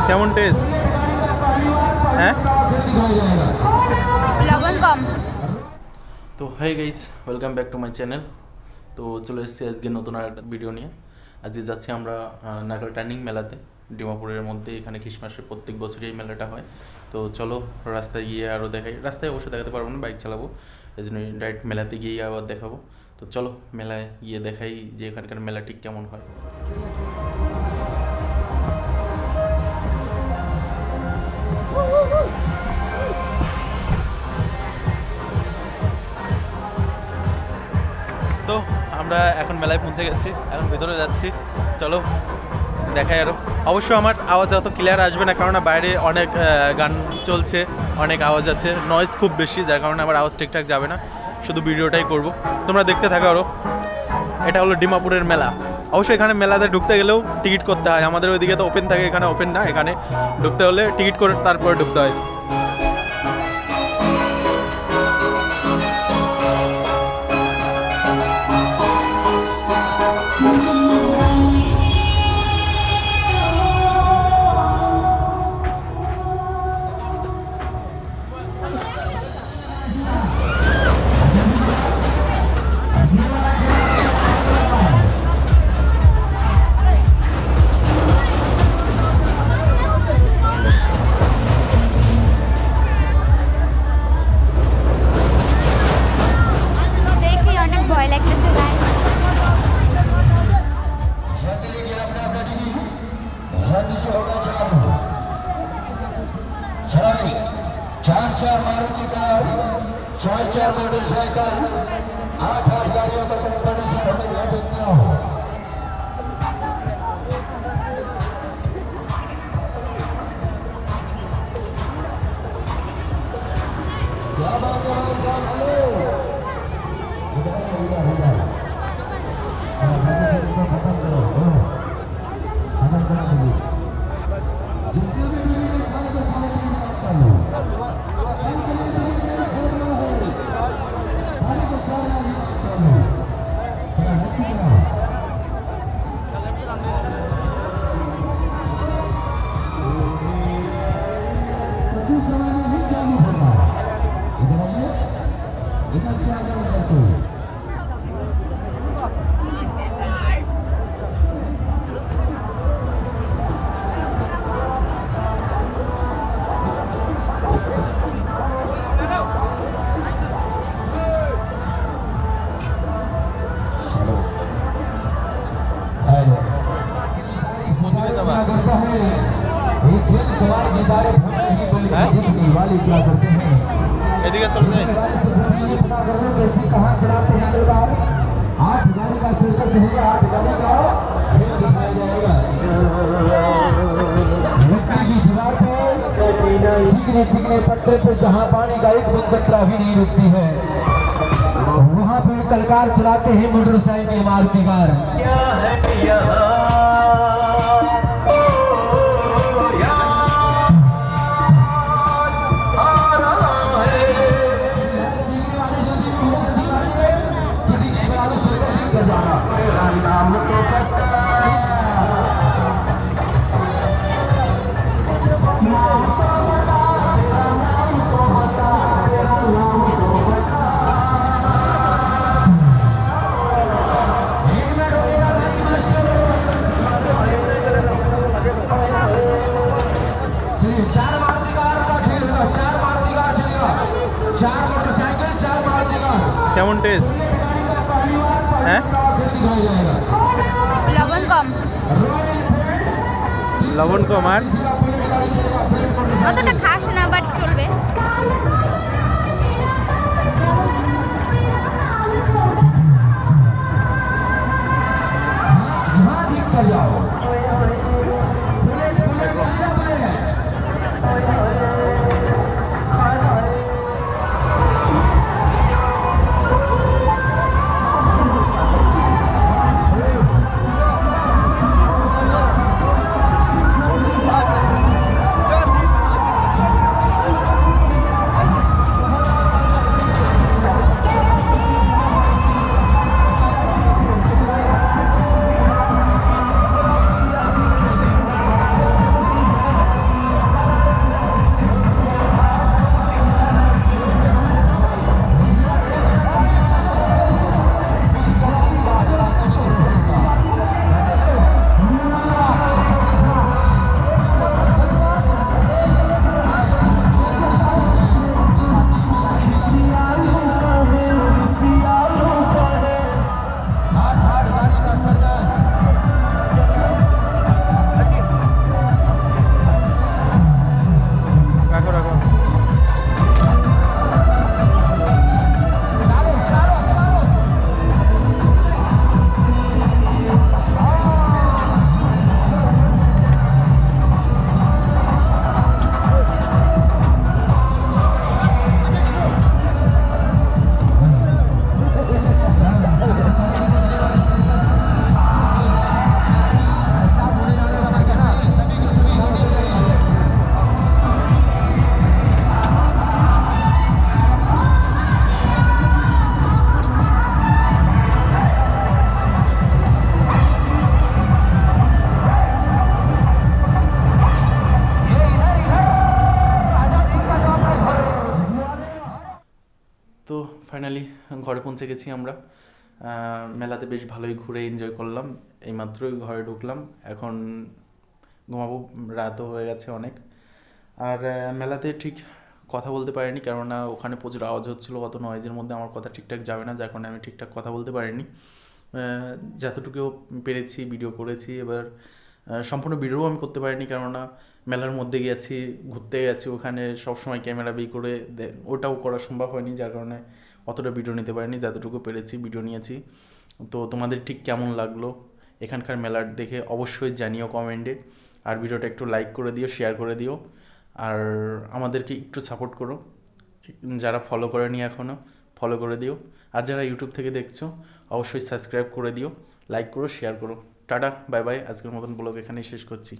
কেমন টেস্ট? হ্যাঁ, লবণ কম। তো hi guys, welcome back to my channel. তো চলে এসেছি আজকে নতুন আর একটা ভিডিও নিয়ে। আজকে যাচ্ছি আমরা নাগাল টার্নিং মেলাতে, ডিমাপুরের মধ্যে। এখানে খ্রিসমাসের প্রত্যেক বছরই এই মেলাটা হয়। তো চলো রাস্তায় গিয়ে আরও দেখাই। রাস্তায় অবশ্যই দেখাতে পারবো না, বাইক চালাবো, এই জন্য ডাইরেক্ট মেলাতে গিয়ে আবার দেখাবো। তো চলো মেলায় গিয়ে দেখাই যে এখানকার মেলা ঠিক কেমন হয়। তো আমরা এখন মেলায় পৌঁছে গেছি, এখন ভেতরে যাচ্ছি। চলো দেখাই আরও। অবশ্য আমার আওয়াজ অত ক্লিয়ার আসবে না, কারণ বাইরে অনেক গান চলছে, অনেক আওয়াজ আছে, নয়েজ খুব বেশি, যার কারণে আমার আওয়াজ ঠিকঠাক যাবে না। শুধু ভিডিওটাই করব, তোমরা দেখতে থাকো আরও। এটা হলো ডিমাপুরের মেলা। অবশ্যই এখানে মেলাতে ঢুকতে গেলেও টিকিট করতে হয়। আমাদের ওইদিকে তো ওপেন থাকে, এখানে ওপেন না। এখানে ঢুকতে হলে টিকিট করে তারপরে ঢুকতে হয়। দেখি অনেক ভয় লাগতেছে ভাই। चार मारुति कार, चार मोटरसाइकिल, 8 गाड़ियों का कंपटीशन हमें यहाँ देखना हो। क्या बात है भाई साहब, हेलो। खत्म करो, खत्म करा दीजिए। जितने भी वीडियो सारे के सारे कर लो। এদিকে চলে যাই। चिकने पट्टे पे जहाँ पानी का एक बूंद कतरा भी नहीं रुकती है, वहाँ पे कलकार चलाते हैं मोटरसाइकिल मारुति कार। क्या है नाम तो पता কেমন টেস্ট? হ্যাঁ, লবণ কম। লবণ কম। আর অতটা খাস না, বাট চলবে। পৌঁছে গেছি আমরা। মেলাতে বেশ ভালোই ঘুরে এনজয় করলাম, এইমাত্রই ঘরে ঢুকলাম, এখন ঘুমাবো, রাতও হয়ে গেছে অনেক। আর মেলাতে ঠিক কথা বলতে পারিনি, কেননা ওখানে প্রচুর আওয়াজ হচ্ছিলো, অত নয়েজের মধ্যে আমার কথা ঠিকঠাক যাবে না, যার কারণে আমি ঠিকঠাক কথা বলতে পারিনি। যতটুকু পেরেছি ভিডিও করেছি। এবার সম্পূর্ণ ভিডিও আমি করতে পারিনি, কেননা মেলার মধ্যে গেছি, ঘুরতে গেছি, ওখানে সবসময় ক্যামেরা বের করে ওটাও করা সম্ভব হয়নি, যার কারণে অতটা ভিডিও নিতে পারিনি। যতটুকু পেরেছি ভিডিও নিয়েছি। তো তোমাদের ঠিক কেমন লাগলো এখানকার মেলার দেখে অবশ্যই জানিও কমেন্টে। আর ভিডিওটা একটু লাইক করে দিও, শেয়ার করে দিও, আর আমাদেরকে একটু সাপোর্ট করো। যারা ফলো করেনি এখনও ফলো করে দিও, আর যারা ইউটিউব থেকে দেখছো অবশ্যই সাবস্ক্রাইব করে দিও, লাইক করো, শেয়ার করো। Tata, bye bye. আজকের মতন ব্লগ এখানেই শেষ করছি।